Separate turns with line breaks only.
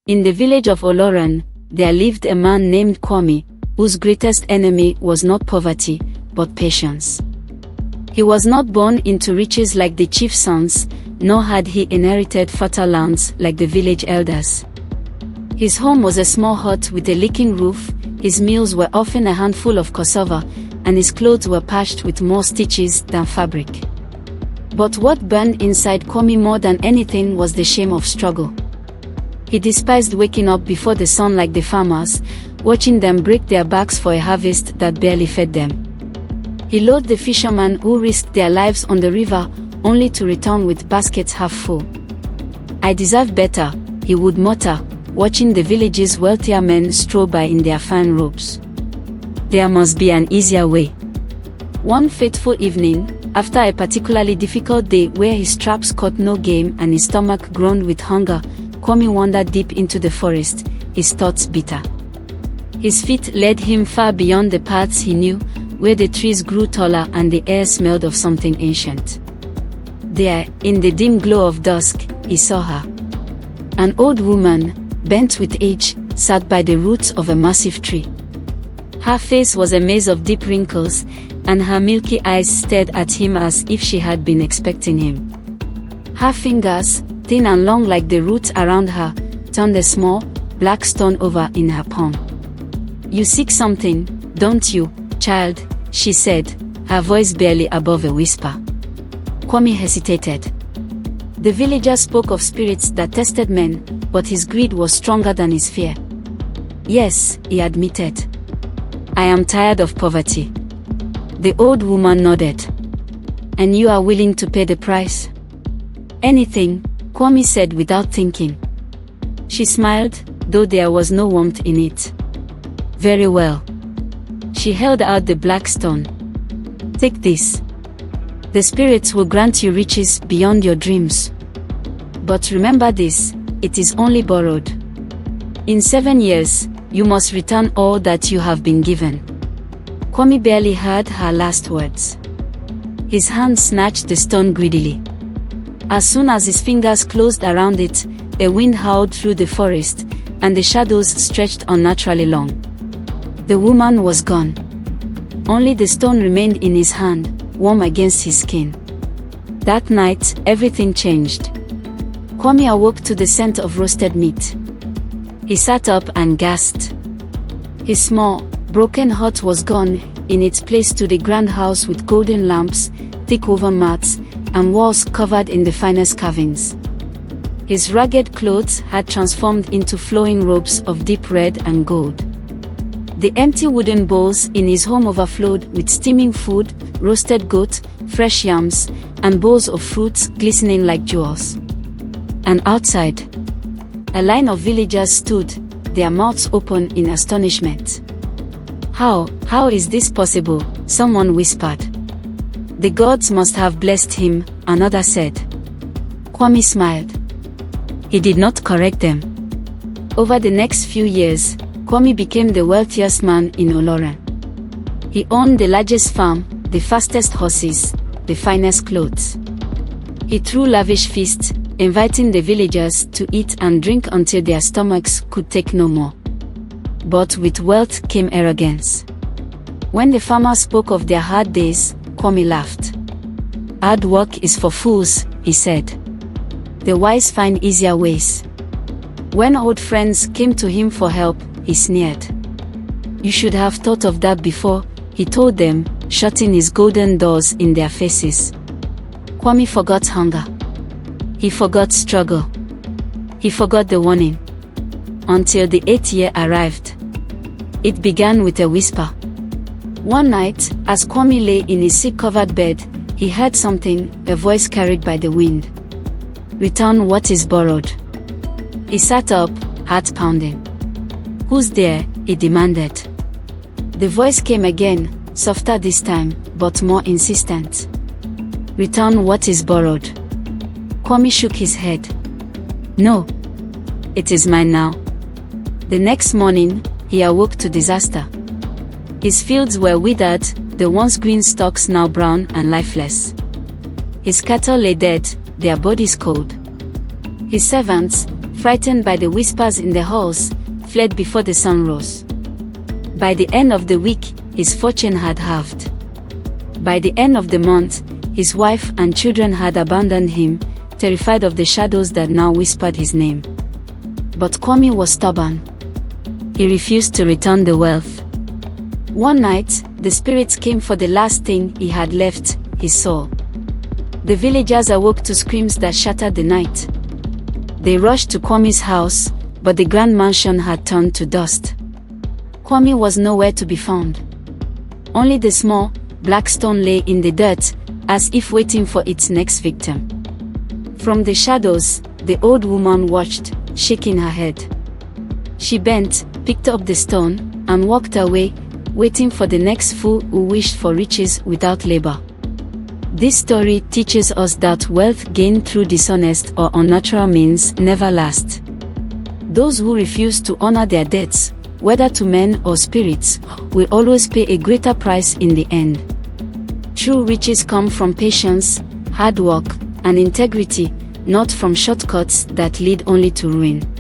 In the village of Oloran, there lived a man named Kwame, whose greatest enemy was not poverty, but patience. He was not born into riches like the chief's sons, nor had he inherited fertile lands like the village elders. His home was a small hut with a leaking roof, his meals were often a handful of cassava, and his clothes were patched with more stitches than fabric. But what burned inside Kwame more than anything was the shame of struggle. He despised waking up before the sun like the farmers, watching them break their backs for a harvest that barely fed them. He loathed the fishermen who risked their lives on the river, only to return with baskets half full. "I deserve better," he would mutter, watching the village's wealthier men stroll by in their fine robes. "There must be an easier way." One fateful evening, after a particularly difficult day where his traps caught no game and his stomach groaned with hunger, Kwame wandered deep into the forest, his thoughts bitter. His feet led him far beyond the paths he knew, where the trees grew taller and the air smelled of something ancient. There, in the dim glow of dusk, he saw her. An old woman, bent with age, sat by the roots of a massive tree. Her face was a maze of deep wrinkles, and her milky eyes stared at him as if she had been expecting him. Her fingers, thin and long like the roots around her, turned a small, black stone over in her palm. "You seek something, don't you, child?" she said, her voice barely above a whisper. Kwame hesitated. The villager spoke of spirits that tested men, but his greed was stronger than his fear. "Yes," he admitted. "I am tired of poverty." The old woman nodded. "And you are willing to pay the price?" "Anything," Kwame said without thinking. She smiled, though there was no warmth in it. "Very well." She held out the black stone. "Take this. The spirits will grant you riches beyond your dreams. But remember this, it is only borrowed. In 7 years, you must return all that you have been given." Kwame barely heard her last words. His hand snatched the stone greedily. As soon as his fingers closed around it, a wind howled through the forest, and the shadows stretched unnaturally long. The woman was gone. Only the stone remained in his hand, warm against his skin. That night, everything changed. Kwame awoke to the scent of roasted meat. He sat up and gasped. His small, broken hut was gone, in its place stood a grand house with golden lamps, thick woven mats, and walls covered in the finest carvings. His ragged clothes had transformed into flowing robes of deep red and gold. The empty wooden bowls in his home overflowed with steaming food, roasted goat, fresh yams, and bowls of fruits glistening like jewels. And outside, a line of villagers stood, their mouths open in astonishment. How is this possible?" someone whispered. "The gods must have blessed him," another said. Kwame smiled. He did not correct them. Over the next few years, Kwame became the wealthiest man in Oloran. He owned the largest farm, the fastest horses, the finest clothes. He threw lavish feasts, inviting the villagers to eat and drink until their stomachs could take no more. But with wealth came arrogance. When the farmers spoke of their hard days, Kwame laughed. "Hard work is for fools," he said. "The wise find easier ways." When old friends came to him for help, he sneered. "You should have thought of that before," he told them, shutting his golden doors in their faces. Kwame forgot hunger. He forgot struggle. He forgot the warning. Until the 8th year arrived. It began with a whisper. One night, as Kwame lay in his sick-covered bed, he heard something, a voice carried by the wind. "Return what is borrowed." He sat up, heart pounding. "Who's there?" he demanded. The voice came again, softer this time, but more insistent. "Return what is borrowed." Kwame shook his head. "No. It is mine now." The next morning, he awoke to disaster. His fields were withered, the once green stalks now brown and lifeless. His cattle lay dead, their bodies cold. His servants, frightened by the whispers in the halls, fled before the sun rose. By the end of the week, his fortune had halved. By the end of the month, his wife and children had abandoned him, terrified of the shadows that now whispered his name. But Kwame was stubborn. He refused to return the wealth. One night, the spirits came for the last thing he had left, his soul. The villagers awoke to screams that shattered the night. They rushed to Kwame's house, but the grand mansion had turned to dust. Kwame was nowhere to be found. Only the small, black stone lay in the dirt, as if waiting for its next victim. From the shadows, the old woman watched, shaking her head. She bent, picked up the stone, and walked away, waiting for the next fool who wished for riches without labor. This story teaches us that wealth gained through dishonest or unnatural means never lasts. Those who refuse to honor their debts, whether to men or spirits, will always pay a greater price in the end. True riches come from patience, hard work, and integrity, not from shortcuts that lead only to ruin.